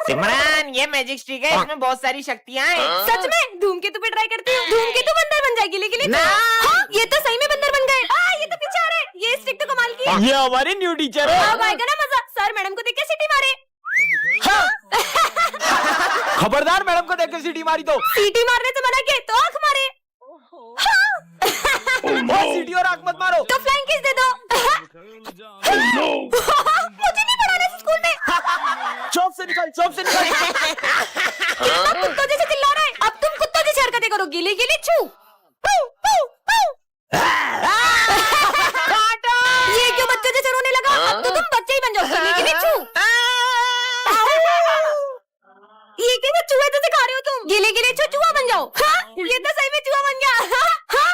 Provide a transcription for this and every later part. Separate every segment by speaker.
Speaker 1: सिमरन, ये magic stick है, इसमें बहुत सारी शक्तियाँ हैं।
Speaker 2: सच में? धूमकेतु पे ट्राई करती हूँ। धूमकेतु बंदर बन जाएगी। लेकिन हाँ, ये तो सही में बंदर बन गए। ये तो पीछे आ रहे हैं। ये स्टिक तो कमाल की है।
Speaker 3: ये हमारे न्यू टीचर है।
Speaker 2: अब आएगा ना मजा। सर मैडम को देख के सीटी मारे।
Speaker 3: खबरदार, मैडम को देख के सीटी मारी तो
Speaker 2: सीटी मारने से मना किया तो आंख मारे।
Speaker 3: सीटी और आंख मत मारो।
Speaker 2: तो फ्लाइंग किस दे दो। मुझे नहीं पढ़ाना स्कूल में।
Speaker 3: चौक से निकल, चौक से निकल।
Speaker 2: अब कुत्तों जैसे चिल्ला रहा है। अब तुम कुत्तों जैसी हरकतें करो। गिली गिली छू। ये क्यों बच्चों जैसे रोने लगा? अब तो तुम बच्चे ही बन जाओ। गिली गिली छू। ये क्या चूहे तो सिखा रहे हो तुम? गिले गिले चूहा बन जाओ। हाँ? ये तो सही में चूहा बन गया। हाँ?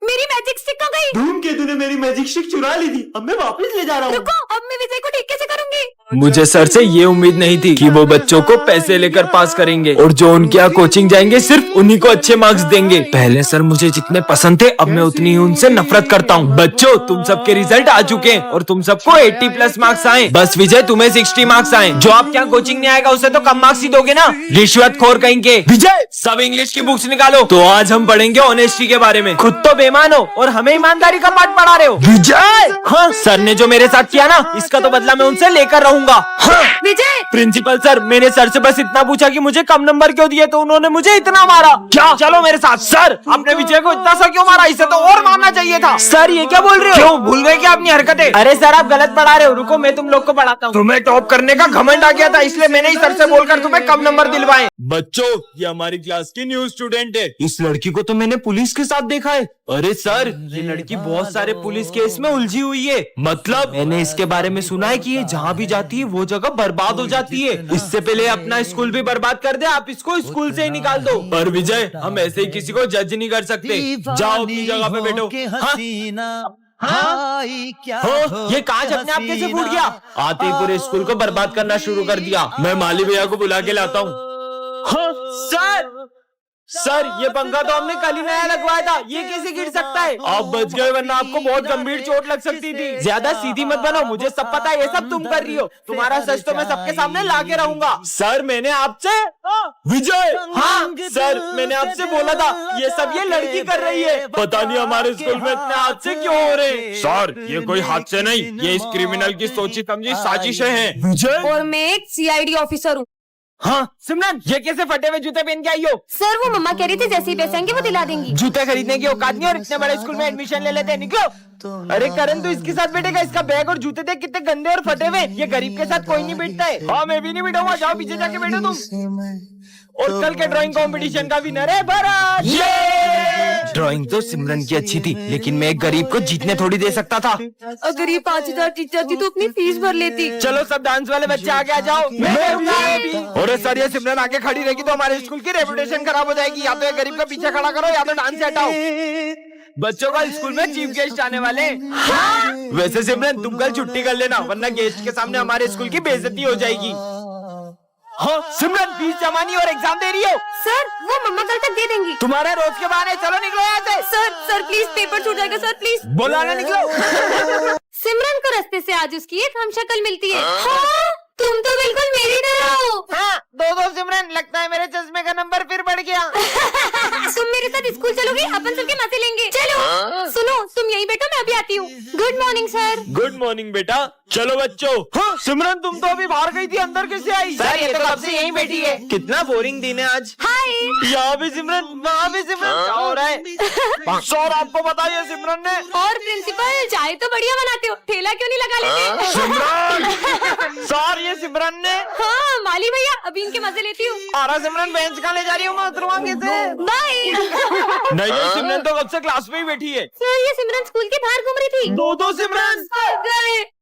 Speaker 2: मेरी मैजिक स्टिक कहाँ गई?
Speaker 4: धूमकेतु ने मेरी मैजिक स्टिक चुरा ली थी। अब मैं वापस ले जा रहा हूँ।
Speaker 2: रुको, अब मैं विजय को ठीक कैसे करूंगी?
Speaker 3: मुझे सर से ये उम्मीद नहीं थी कि वो बच्चों को पैसे लेकर पास करेंगे और जो उनके यहाँ कोचिंग जाएंगे सिर्फ उन्हीं को अच्छे मार्क्स देंगे। पहले सर मुझे जितने पसंद थे, अब मैं उतनी ही उनसे नफरत करता हूँ। बच्चों, तुम सबके रिजल्ट आ चुके हैं और तुम सबको 80+ मार्क्स आए। बस विजय, तुम्हें 60 मार्क्स आए। जो आपके यहाँ कोचिंग नहीं आएगा उसे तो कम मार्क्स ही दोगे ना। रिश्वत खोर कहेंगे। विजय, सब इंग्लिश की बुक्स निकालो। तो आज हम पढ़ेंगे ऑनेस्टी के बारे में। खुद तो बेईमान हो और हमें ईमानदारी का पाठ पढ़ा रहे हो। विजय, हाँ, सर ने जो मेरे साथ किया ना, इसका तो बदला मैं उनसे लेकर रहूंगा। हाँ।
Speaker 2: विजय,
Speaker 3: प्रिंसिपल सर, मैंने सर से बस इतना पूछा कि मुझे कम नंबर क्यों दिए, तो उन्होंने मुझे इतना मारा। क्या? चलो मेरे साथ। सर, आपने विजय को इतना सा क्यों मारा? इसे तो और मारना चाहिए था। सर, ये क्या बोल रहे हो? क्यों भूल गए क्या अपनी हरकतें? अरे सर, आप गलत पढ़ा रहे हो। रुको, मैं तुम लोग को पढ़ाता हूँ। तुम्हें टॉप करने का घमंड आ गया था, इसलिए मैंने ही सर से बोलकर तुम्हें कम नंबर दिलवाए। बच्चों, ये हमारी क्लास की न्यू स्टूडेंट है। इस लड़की को तो मैंने पुलिस के साथ देखा है। अरे सर, ये लड़की बहुत सारे पुलिस केस में उलझी हुई है। मतलब मैंने इसके बारे में सुना है कि ये जहाँ भी जाती है वो जगह बर्बाद हो जाती है। इससे पहले अपना स्कूल भी बर्बाद कर दे, आप इसको स्कूल से ही निकाल दो। पर विजय, हम ऐसे ही किसी को जज नहीं कर सकते। जाओ अपनी जगह पे बैठो। हाँ? ये कांच अपने आप कैसे फूट गया? आते ही पूरे स्कूल को बर्बाद करना शुरू कर दिया। मैं माली भैया को बुला के लाता हूँ। सर, ये पंखा तो हमने कल ही नया लगवाया था, ये कैसे गिर सकता है? आप बच गए, वरना आपको बहुत गंभीर चोट लग सकती थी। ज्यादा सीधी मत बनो, मुझे सब पता है, ये सब तुम कर रही हो। तुम्हारा सच तो मैं सबके सामने ला के रहूंगा। सर, मैंने आपसे विजय, हाँ सर, मैंने आपसे बोला था ये सब ये लड़की कर रही है। पता नहीं हमारे स्कूल में इतने हादसे क्यों हो रहे हैं। सर, ये कोई हादसे नहीं, ये इस क्रिमिनल की सोची समझी साजिशें हैं। विजय,
Speaker 2: और मैं एक CID ऑफिसर हूँ।
Speaker 3: हाँ सिमरन, ये कैसे फटे हुए जूते पहन के आई हो?
Speaker 2: सर, वो मम्मा कह रही थी जैसे ही पैसे आएंगे वो दिला देंगी।
Speaker 3: जूते खरीदने की औकात नहीं और इतने बड़े स्कूल में एडमिशन ले लेते हैं। निकलो। अरे करण, तू इसके साथ बैठेगा? इसका बैग और जूते देख कितने गंदे और फटे हुए। ये गरीब के साथ कोई नहीं बैठता है। हाँ, मैं भी नहीं बैठूंगा। जाओ पीछे जाके बैठो तुम। और कल के ड्राइंग कंपटीशन का विनर है भरत। ड्राइंग तो सिमरन की अच्छी थी, लेकिन मैं एक गरीब को जीतने थोड़ी दे सकता था।
Speaker 2: अगर ये 5000 जीत जाती तो अपनी फीस भर लेती।
Speaker 3: चलो सब डांस वाले बच्चे आगे आ जाओ। और सर, ये सिमरन आगे खड़ी रहेगी तो हमारे स्कूल की रेपुटेशन खराब हो जाएगी। या तो एक गरीब को पीछे खड़ा करो या तो डांस से हटाओ। बच्चों का स्कूल में चीफ गेस्ट आने वाले। हाँ? वैसे सिमरन, तुम कल छुट्टी कर लेना, वरना गेस्ट के सामने हमारे स्कूल की बेइज्जती हो जाएगी। हाँ सिमरन, फीस जमा नहीं और एग्जाम दे रही हो?
Speaker 2: सर, वो मम्मा कल तक दे देंगी।
Speaker 3: तुम्हारे रोज के बहाने। चलो निकलो यहाँ से।
Speaker 2: सर प्लीज, पेपर छूट जाएगा सर, प्लीज।
Speaker 3: बोला ना, निकलो।
Speaker 2: सिमरन को रास्ते से आज उसकी एक हम शक्ल मिलती है। हाँ, तुम तो बिल्कुल मेरी तरह हो।
Speaker 1: हाँ, दो सिमरन, लगता है मेरे चश्मे का नंबर फिर बढ़ गया।
Speaker 2: तुम मेरे साथ स्कूल चलोगी? अपन सबके मजे लेंगे। चलो। सुनो, तुम यहीं बैठो, मैं अभी आती हूँ। Good morning sir.
Speaker 3: Good morning बेटा। चलो बच्चों। हाँ, सिमरन, तुम तो अभी बाहर गई थी, अंदर कैसे आई?
Speaker 1: सर, ये तो कब से यहीं बैठी है।
Speaker 3: कितना बोरिंग दिन है आज।
Speaker 2: हाय।
Speaker 3: यहाँ भी सिमरन, वहाँ भी सिमरन, क्या हो रहा है? सर, आपको बताइए सिमरन ने।
Speaker 2: और प्रिंसिपल, चाय तो बढ़िया बनाते हो, ठेला क्यों नहीं लगा लेते?
Speaker 3: सिमरन, सर, ये सिमरन ने।
Speaker 2: हाँ माली भैया, अभी इनके मजे लेती हूँ।
Speaker 3: आरा सिमरन, बेंच कहाँ ले जा रही हूँ? मैं उतरूंगा कैसे?
Speaker 2: बाय।
Speaker 3: नहीं, सिमरन तो कब से क्लास में ही बैठी है।
Speaker 2: सर, ये सिमरन स्कूल के बाहर घूम रही थी।
Speaker 3: दो सिमरन।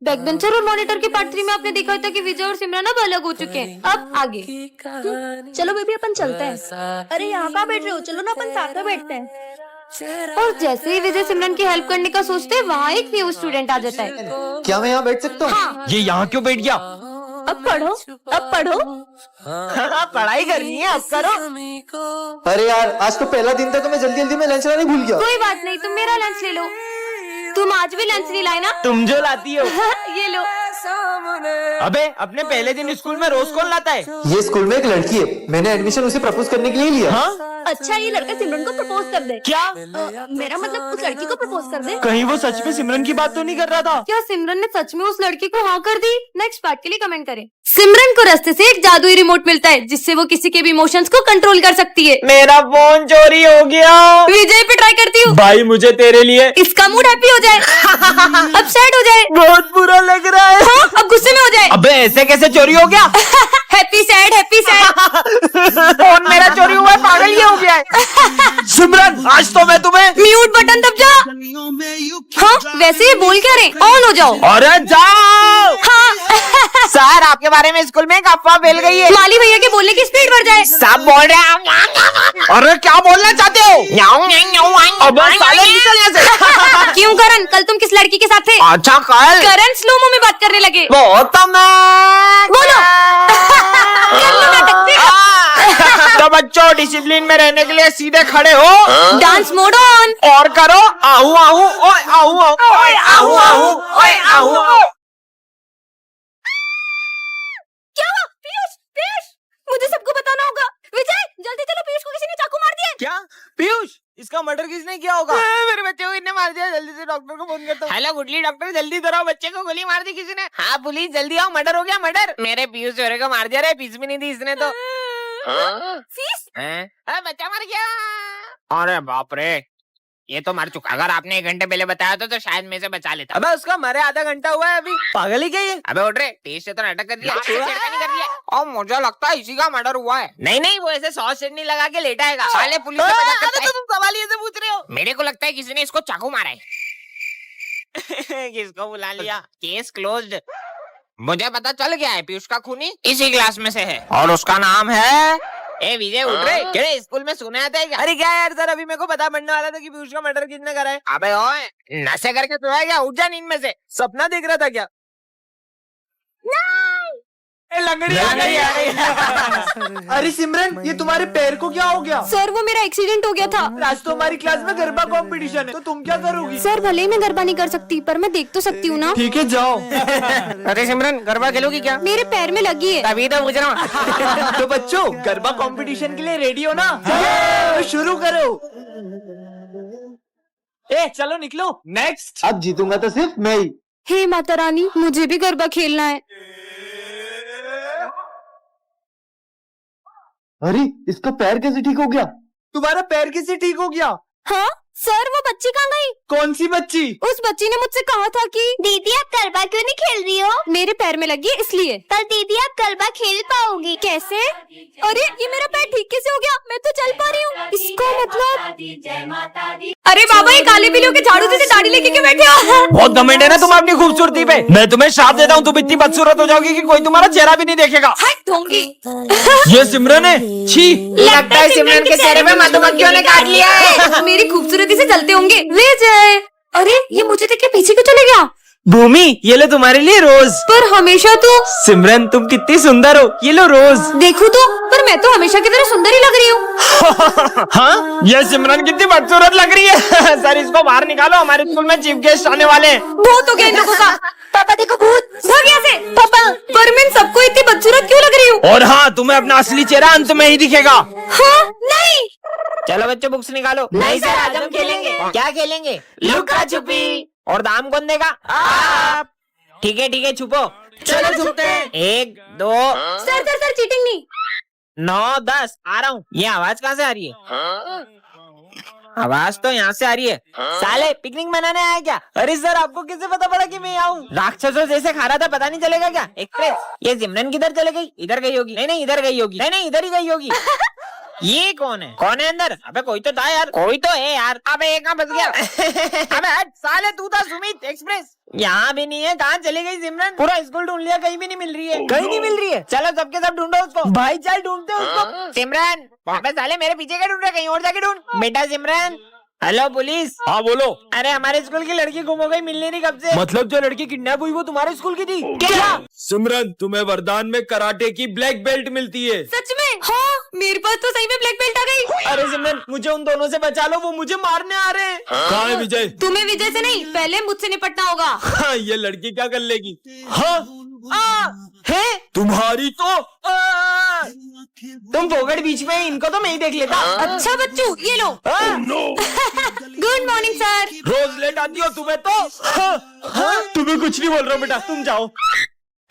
Speaker 2: बैक बेंचर और मॉनिटर के पार्ट 3 में आपने देखा था कि विजय और सिमरन अब अलग हो चुके हैं। अब आगे चलो बेबी, अपन चलते हैं। अरे यहाँ कहाँ बैठ रहे हो? चलो ना, अपन साथ में बैठते हैं। और जैसे ही विजय सिमरन की हेल्प करने का सोचते हैं, वहाँ एक न्यू स्टूडेंट आ जाता है।
Speaker 4: क्या मैं यहाँ बैठ सकता हूँ?
Speaker 2: हाँ।
Speaker 3: ये यहाँ क्यों बैठ गया?
Speaker 2: अब पढ़ो, अब पढ़ो।
Speaker 1: पढ़ाई करनी है, अब करो।
Speaker 4: अरे यार, आज तो पहला दिन था तो मैं जल्दी में लंच लाने भूल गया।
Speaker 2: कोई बात नहीं, तुम मेरा लंच ले लो। तुम आज भी लंच नहीं लाए ना?
Speaker 3: तुम जो लाती हो।
Speaker 2: ये लो।
Speaker 3: अबे अपने पहले दिन स्कूल में रोज कौन लाता है?
Speaker 4: ये स्कूल में एक लड़की है, मैंने एडमिशन उसे प्रपोज करने के लिए लिया।
Speaker 3: हाँ?
Speaker 2: अच्छा ये लड़का सिमरन को प्रपोज कर दे।
Speaker 3: क्या?
Speaker 2: मेरा मतलब उस लड़की को प्रपोज कर दे।
Speaker 3: कहीं वो सच में सिमरन की बात तो नहीं कर रहा था?
Speaker 2: क्या सिमरन ने सच में उस लड़की को हाँ कर दी? नेक्स्ट पार्ट के लिए कमेंट करें। सिमरन को रास्ते से एक जादुई रिमोट मिलता है जिससे वो किसी के भी इमोशंस को कंट्रोल कर सकती है।
Speaker 3: मेरा फोन चोरी हो गया।
Speaker 2: विजय पे ट्राई करती हूँ।
Speaker 3: भाई मुझे तेरे लिए
Speaker 2: इसका मूड हैप्पी हो जाए, अब सैड हो जाए,
Speaker 3: बहुत बुरा लग रहा है।
Speaker 2: हाँ, अब गुस्से में हो जाए।
Speaker 3: अबे ऐसे कैसे चोरी हो गया?
Speaker 2: Happy sad happy sad.
Speaker 3: Phone मेरा चोरी हुआ है, पागल ये हो गया है। सिमरन आज तो मैं तुम्हें
Speaker 2: म्यूट बटन दब जा। हाँ वैसे ये बोल क्या रहे, ऑन हो जाओ।
Speaker 3: अरे जाओ।
Speaker 2: हाँ
Speaker 1: सर आपके बारे में स्कूल में एक अफवाह फैल गई है।
Speaker 2: माली भैया के बोलने की स्पीड बढ़ जाए।
Speaker 1: सब बोल रहे हैं।
Speaker 3: अरे क्या बोलना चाहते हो? अबे साले निकल यहाँ से।
Speaker 2: क्यों करण, कल तुम किस लड़की के साथ थे?
Speaker 3: अच्छा कल
Speaker 2: करण स्लोमो में बात करने लगे।
Speaker 3: बहुत
Speaker 2: बोलो। कर लो नाटक।
Speaker 3: तो बच्चों डिसिप्लिन में रहने के लिए सीधे खड़े हो,
Speaker 2: डांस मोड ऑन।
Speaker 3: और करो आहू आहू ओए आहू आहू ओए आहू आहू ओए आहू आहू।
Speaker 2: क्या हुआ? पीयूष पीयूष मुझे सबको बताना होगा। विजय जल्दी चलो, पीयूष को किसी ने चाकू मार दिया।
Speaker 3: क्या पीयूष, इसका मर्डर किसने किया होगा?
Speaker 1: मेरे बच्चे को किसने मार दिया? जल्दी से डॉक्टर को फोन करता हूँ। हेलो गुडली डॉक्टर, जल्दी इधर आओ, बच्चे को गोली मार दी किसी ने। हाँ पुलिस जल्दी आओ, मर्डर हो गया मर्डर। मेरे पीयूष चोरे को मार दिया रे, फीस भी नहीं दी इसने तो।
Speaker 2: फीस?
Speaker 1: बच्चा मर गया। अरे बाप रे, ये तो मर चुका। अगर आपने 1 घंटे पहले बताया तो शायद मैं से बचा लेता।
Speaker 3: अबे उसका मरे आधा घंटा हुआ है अभी, पागल ही क्या ये?
Speaker 1: अबे उठ रे, तेज से तो नाटक कर दिया, छेड़खानी कर दिया। और मुझे लगता है इसी का मर्डर हुआ है। नहीं वो ऐसे सॉस चटनी लगा के लेटा है। साले पुलिस से मजाक करता है। तुम सवाल ये से पूछ रहे हो? मेरे को लगता है किसी ने इसको चाकू मारा है। किसको बुला लिया? Case closed. मुझे पता चल गया है, पीयूष का खूनी इसी क्लास में से है और उसका नाम है। ए विजय उठ रहे, क्या स्कूल में सुना आता है क्या?
Speaker 3: अरे क्या यार सर, अभी मेरे को पता बनने वाला था कि पीयूष का मर्डर किसने करा है।
Speaker 1: अबे ओए, नशे करके सोया क्या? उठ जा नींद में से।
Speaker 3: सपना देख रहा था क्या? लंगड़ी आ गई।
Speaker 4: अरे सिमरन, ये तुम्हारे पैर को क्या हो गया?
Speaker 2: सर वो मेरा एक्सीडेंट हो गया था।
Speaker 4: आज तो हमारी क्लास में गरबा कंपटीशन है, तो तुम क्या करोगी?
Speaker 2: सर भले ही मैं गरबा नहीं कर सकती पर मैं देख तो सकती हूँ ना।
Speaker 4: ठीक है जाओ।
Speaker 1: अरे सिमरन गरबा खेलोगी क्या?
Speaker 2: मेरे पैर में लगी है।
Speaker 1: तभी तो पूछ रहा हूँ।
Speaker 4: तो बच्चों गरबा कंपटीशन के लिए रेडी हो ना? तो शुरू करो। चलो निकलो। नेक्स्ट। अब जीतूंगा तो सिर्फ मैं ही।
Speaker 2: हे माता रानी, मुझे भी गरबा खेलना है।
Speaker 4: अरे इसका पैर कैसे ठीक हो गया? तुम्हारा पैर कैसे ठीक हो गया?
Speaker 2: हाँ सर वो बच्ची कहाँ गई?
Speaker 4: कौन सी बच्ची?
Speaker 2: उस बच्ची ने मुझसे कहा था कि दीदी आप गरबा क्यों नहीं खेल रही हो? मेरे पैर में लगी है इसलिए। पर दीदी आप गरबा खेल पाओगी कैसे? अरे ये मेरा पैर ठीक कैसे हो गया? मैं तो चल पा रही हूँ। इसका मतलब अरे बाबा ये काले बिल्लियों के झाड़ू जैसे दाढ़ी लेके क्यों बैठे हो?
Speaker 3: बहुत घमंड है ना तुम अपनी खूबसूरती पे। मैं तुम्हें श्राप देता हूँ, तुम इतनी बदसूरत हो जाओगी कि कोई तुम्हारा चेहरा भी नहीं देखेगा।
Speaker 2: हट दूंगी।
Speaker 3: ये सिमरन है। छी,
Speaker 1: लगता है सिमरन के चेहरे में मधुमक्खियों ने काट लिया है।
Speaker 2: मेरी खूबसूरती से जलते होंगे। विजय, अरे ये मुझे देख के पीछे क्यों चले गया?
Speaker 3: भूमि ये लो तुम्हारे लिए रोज।
Speaker 2: पर हमेशा तो
Speaker 3: सिमरन तुम कितनी सुंदर हो, ये लो रोज।
Speaker 2: देखो तो, पर मैं तो हमेशा की तरह सुंदर ही लग रही हूँ।
Speaker 3: हाँ ये सिमरन कितनी बदसूरत लग रही है। सर इसको बाहर निकालो, हमारे स्कूल में चीफ गेस्ट आने वाले हैं।
Speaker 2: भूत हो गया इन लोगों का। पापा देखो भूत। भाग यहाँ से पापा। पर मैं इन सबको इतनी बदसूरत क्यों लग रही हूँ?
Speaker 3: और हाँ तुम्हें अपना असली चेहरा अंत में ही दिखेगा।
Speaker 2: हाँ नहीं।
Speaker 1: चलो बच्चों बुक्स निकालो।
Speaker 2: नहीं सर, आज हम खेलेंगे।
Speaker 1: क्या खेलेंगे? लुका छुपी। और दाम कौन देगा? आप। ठीक है छुपो।
Speaker 2: चलो छुपते हैं।
Speaker 1: 1 2
Speaker 2: सर चीटिंग नहीं।
Speaker 1: 9 10 आ रहा हूँ। ये आवाज कहाँ से आ रही है? आवाज तो यहाँ से आ रही है। साले पिकनिक मनाने आया क्या?
Speaker 3: अरे सर आपको कैसे पता पड़ा कि मैं आऊँ?
Speaker 1: राक्षसों जैसे खा रहा था, पता नहीं चलेगा क्या? एक्सप्रेस। ये सिमरन किधर चले गई? इधर गई होगी। नहीं इधर गई होगी। नहीं इधर ही गई होगी। ये कौन है अंदर? अबे कोई तो था यार। कोई तो है यार। अबे एक कहाँ फंस गया? अबे हट साले, तू था सुमित एक्सप्रेस। यहाँ भी नहीं है। कहाँ चली गई सिमरन? पूरा स्कूल ढूंढ लिया, कहीं भी नहीं मिल रही है।
Speaker 3: कहीं नहीं मिल रही है।
Speaker 1: चलो सबके सब ढूंढो उसको।
Speaker 3: भाई चल ढूंढते हैं उसको।
Speaker 1: सिमरन, अबे साले मेरे पीछे क्या ढूंढ रहा है? कहीं और जाके ढूंढ। बेटा सिमरन। Hello police.
Speaker 3: हाँ बोलो।
Speaker 1: अरे हमारे स्कूल की लड़की गुम हो गई, मिल नहीं रही कब से।
Speaker 3: मतलब जो लड़की किडनैप हुई वो तुम्हारे स्कूल की थी?
Speaker 1: क्या?
Speaker 3: सिमरन तुम्हें वरदान में कराटे की ब्लैक बेल्ट मिलती है।
Speaker 2: सच में? हाँ मेरे पास तो सही में ब्लैक बेल्ट आ गई।
Speaker 3: अरे सिमरन, मुझे उन दोनों से बचा लो, वो मुझे मारने आ रहे हैं। कहाँ है विजय?
Speaker 2: तुम्हें विजय से नहीं, पहले मुझसे निपटना होगा।
Speaker 3: हाँ, ये लड़की क्या कर लेगी? हाँ है तुम्हारी तो तुम फोगड़ बीच में, इनको तो मैं ही देख लेता।
Speaker 2: अच्छा बच्चू, ये लो। Good morning sir.
Speaker 3: रोज लेट आती हो तुम्हें तो। हाँ, तुम्हें कुछ नहीं बोल रहा हूँ बेटा, तुम जाओ।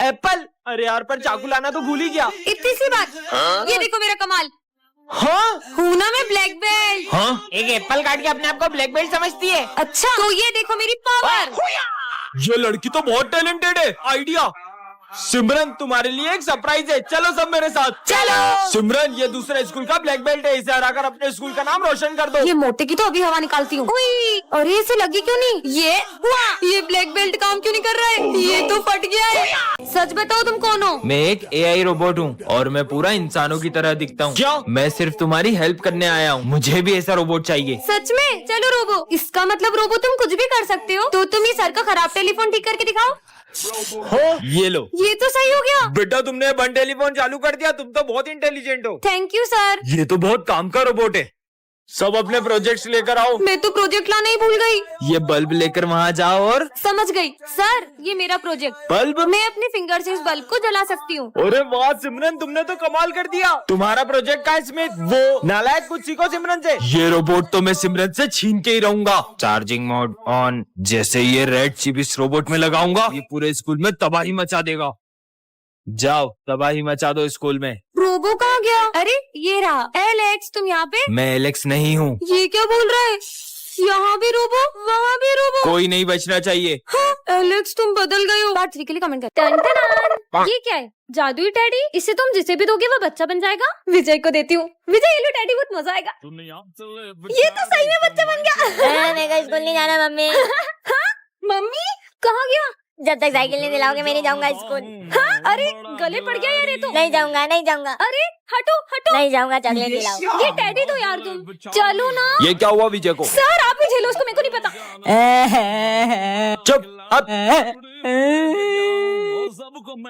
Speaker 3: एप्पल, अरे यार पर चाकू लाना तो भूल ही गया।
Speaker 2: इतनी सी बात। ये देखो मेरा कमाल।
Speaker 3: हाँ
Speaker 2: हूँ ना मैं ब्लैक बेल्ट।
Speaker 3: हाँ,
Speaker 1: एक एप्पल काट के अपने आप को ब्लैक बेल्ट समझती है।
Speaker 2: अच्छा तो ये देखो मेरी पावर।
Speaker 3: ये लड़की तो बहुत टैलेंटेड है। आइडिया। सिमरन, तुम्हारे लिए एक सरप्राइज है, चलो सब मेरे साथ।
Speaker 2: चलो।
Speaker 3: सिमरन, ये दूसरे स्कूल का ब्लैक बेल्ट है, इसे हराकर अपने स्कूल का नाम रोशन कर दो।
Speaker 2: ये मोटे की तो अभी हवा निकालती हूँ। अरे इसे लगी क्यों नहीं? ये हुआ। ये ब्लैक बेल्ट काम क्यों नहीं कर रहा है? ये तो फट गया है। सच बताओ तुम कौन हो?
Speaker 3: मैं एक AI रोबोट हूँ और मैं पूरा इंसानों की तरह दिखता हूँ। क्या? मैं सिर्फ तुम्हारी हेल्प करने आया हूँ, मुझे भी ऐसा रोबोट चाहिए।
Speaker 2: सच में? चलो रोबो। इसका मतलब रोबो तुम कुछ भी कर सकते हो। तो तुम ये सर का खराब टेलीफोन ठीक करके दिखाओ।
Speaker 3: हो, ये लो।
Speaker 2: ये तो सही हो गया।
Speaker 3: बेटा, तुमने बन टेलीफोन चालू कर दिया, तुम तो बहुत इंटेलिजेंट हो।
Speaker 2: Thank you sir.
Speaker 3: ये तो बहुत काम का रोबोट है। सब अपने प्रोजेक्ट्स लेकर आओ।
Speaker 2: मैं तो प्रोजेक्ट लाना ही भूल गई।
Speaker 3: ये बल्ब लेकर वहाँ जाओ और
Speaker 2: समझ गई सर, ये मेरा प्रोजेक्ट।
Speaker 3: बल्ब?
Speaker 2: मैं अपने फिंगर से इस बल्ब को जला सकती हूँ।
Speaker 3: अरे वाह सिमरन, तुमने तो कमाल कर दिया। तुम्हारा प्रोजेक्ट का इसमें वो नालायक, कुछ सीखो सिमरन से। ये रोबोट तो मैं सिमरन से छीन के ही रहूंगा। Charging mode on. जैसे ये रेड चिप इस रोबोट में लगाऊंगा, ये पूरे स्कूल में तबाही मचा देगा। जाओ, तबाही मचा दो स्कूल में।
Speaker 2: रोबो कहाँ गया? अरे ये रहा। एलेक्स, तुम यहाँ पे?
Speaker 3: मैं एलेक्स नहीं हूँ।
Speaker 2: ये क्या बोल रहा है? यहाँ भी रोबो, वहाँ भी रोबो।
Speaker 3: कोई नहीं बचना चाहिए।
Speaker 2: हाँ, एलेक्स तुम बदल गए हो। पार्ट 3 के लिए कमेंट कर। ये क्या है? जादुई टैडी? इसे तुम जिसे भी दोगे वो बच्चा बन जाएगा। विजय को देती हूँ। विजय, ये लो टैडी, बहुत मजा आएगा। ये तो सही में बच्चा बन गया।
Speaker 5: मेरे को स्कूल नहीं जाना मम्मी।
Speaker 2: हाँ? मम्मी कहाँ गया?
Speaker 5: जब तक साइकिल नहीं दिलाओगे मैं नहीं जाऊंगा स्कूल।
Speaker 2: हाँ? अरे गले पड़ गया यार ये तो।
Speaker 5: नहीं जाऊंगा, नहीं जाऊंगा,
Speaker 2: अरे हटो हटो।
Speaker 5: नहीं जाऊंगा, चॉकलेट दिलाओ।
Speaker 2: ये टैडी दो यार तुम। चलो ना।
Speaker 3: ये क्या हुआ विजय को?
Speaker 2: सर आप ही झेलो उसको, मेरे को नहीं पता।
Speaker 3: चुप। अब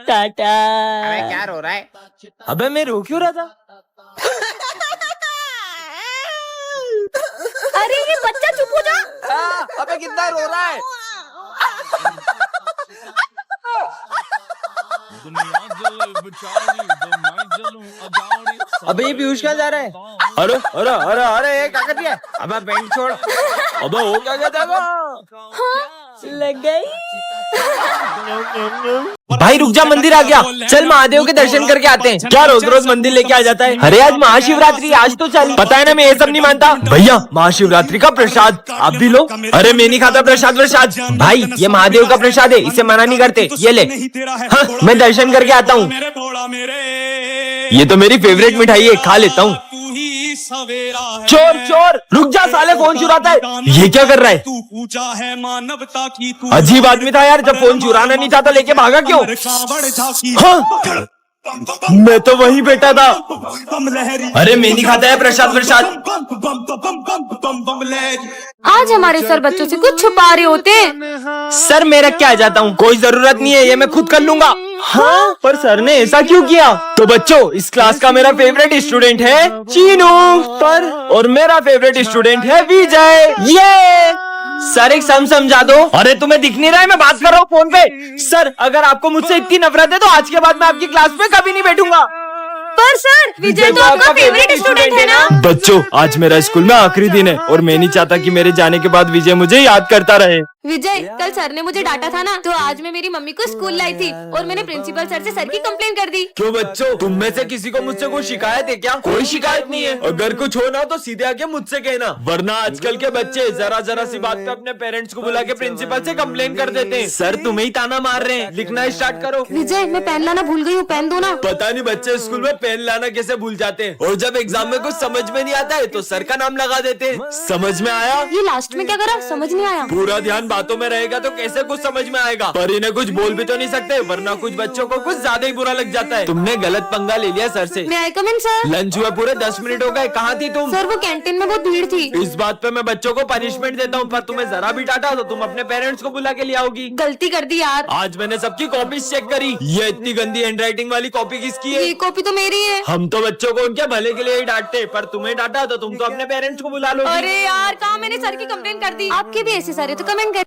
Speaker 5: टाटा।
Speaker 1: अबे क्या रो रहा है?
Speaker 3: अबे मैं रो क्यों रहा था?
Speaker 2: अरे ये बच्चा चुप हो जा।
Speaker 3: अबे कितना रो रहा है? अबे ये पीयूष कहाँ जा रहा है? अरे अरे अरे अरे, क्या कर दिया?
Speaker 1: अबे बेल्ट छोड़।
Speaker 3: अबे वो क्या कहता है?
Speaker 5: लग गई।
Speaker 3: भाई रुक जा, मंदिर आ गया। चल महादेव के दर्शन करके आते हैं। क्या रोज रोज मंदिर लेके आ जाता है? अरे आज महाशिवरात्रि, आज तो चल। पता है ना मैं ये सब नहीं मानता। भैया महाशिवरात्रि का प्रसाद आप भी लो। अरे मैं नहीं खाता प्रसाद प्रसाद। भाई ये महादेव का प्रसाद है, इसे मना नहीं करते। ये ले। हाँ, मैं दर्शन करके आता हूँ। ये तो मेरी फेवरेट मिठाई है, खा लेता हूँ। चोर चोर, रुक जा साले, फोन चुराता है। ये क्या कर रहा है?
Speaker 6: तू पूछा है मानवता की तू।
Speaker 3: अजीब आदमी था यार, जब फोन चुराना नहीं था तो लेके भागा क्यों? हाँ, मैं तो वही बैठा था। अरे मैं नहीं खाता है प्रसाद प्रसाद।
Speaker 2: आज हमारे सर बच्चों से कुछ छुपा रहे होते हैं।
Speaker 3: सर मैं रख के आ जाता हूँ, कोई जरूरत नहीं है, ये मैं खुद कर लूंगा। हाँ, पर सर ने ऐसा क्यों किया? तो बच्चों, इस क्लास का मेरा फेवरेट स्टूडेंट है चीनू, और मेरा फेवरेट स्टूडेंट है विजय। ये सर एक सम समझा दो। अरे तुम्हें दिख नहीं रहा है, मैं बात कर रहा हूँ फोन पे। सर अगर आपको मुझसे इतनी नफरत है तो आज के बाद मैं आपकी क्लास में कभी नहीं बैठूंगा।
Speaker 2: पर सर विजय तो आपका फेवरेट स्टूडेंट है ना?
Speaker 3: बच्चों, आज मेरा स्कूल में आखिरी दिन है और मैं नहीं चाहता कि मेरे जाने के बाद विजय मुझे याद करता रहे।
Speaker 2: विजय, कल सर ने मुझे डांटा था ना, तो आज मैं मेरी मम्मी को स्कूल लाई थी और मैंने प्रिंसिपल सर से सर की कंप्लेन कर दी।
Speaker 3: क्यों बच्चों, तुम में से किसी को मुझसे कोई शिकायत है क्या? कोई शिकायत नहीं है। अगर कुछ हो ना तो सीधे आके मुझसे कहना, वरना आजकल के बच्चे जरा जरा सी बात पे अपने पेरेंट्स को बुला के प्रिंसिपल से कंप्लेन कर देते हैं। सर तुम्हें ही ताना मार रहे हैं, लिखना स्टार्ट करो।
Speaker 2: विजय, मैं पेन लाना भूल गई हूँ, पेन दो ना।
Speaker 3: पता नहीं बच्चे स्कूल में पेन लाना कैसे भूल जाते हैं, और जब एग्जाम में कुछ समझ में नहीं आता है तो सर का नाम लगा देते हैं। समझ में आया?
Speaker 2: ये लास्ट में क्या करा, समझ नहीं आया।
Speaker 3: पूरा ध्यान बातों में रहेगा तो कैसे कुछ समझ में आएगा। पर इन्हें कुछ बोल भी तो नहीं सकते, वरना कुछ बच्चों को कुछ ज्यादा ही बुरा लग जाता है। तुमने गलत पंगा ले लिया सर से।
Speaker 2: मैं आई कम इन सर?
Speaker 3: लंच हुए पूरे 10 मिनट हो गए, कहाँ थी तुम?
Speaker 2: सर वो कैंटीन में बहुत भीड़ थी।
Speaker 3: इस बात पे मैं बच्चों को पनिशमेंट देता हूँ, पर तुम्हें जरा भी डांटा तो तुम अपने पेरेंट्स को बुला के ले आओगी।
Speaker 2: गलती कर दी यार।
Speaker 3: आज मैंने सबकी कॉपीज चेक करी, ये इतनी गंदी हैंडराइटिंग वाली कॉपी किसकी है?
Speaker 2: ये कॉपी तो मेरी है।
Speaker 3: हम तो बच्चों को उनके भले के लिए ही डांटते, पर तुम्हें डांटा तो तुम तो अपने पेरेंट्स को बुला लो।
Speaker 2: अरे यार कहाँ मैंने सर की कंप्लेन कर दी। आपके भी ऐसे सारे तो कमेंट कर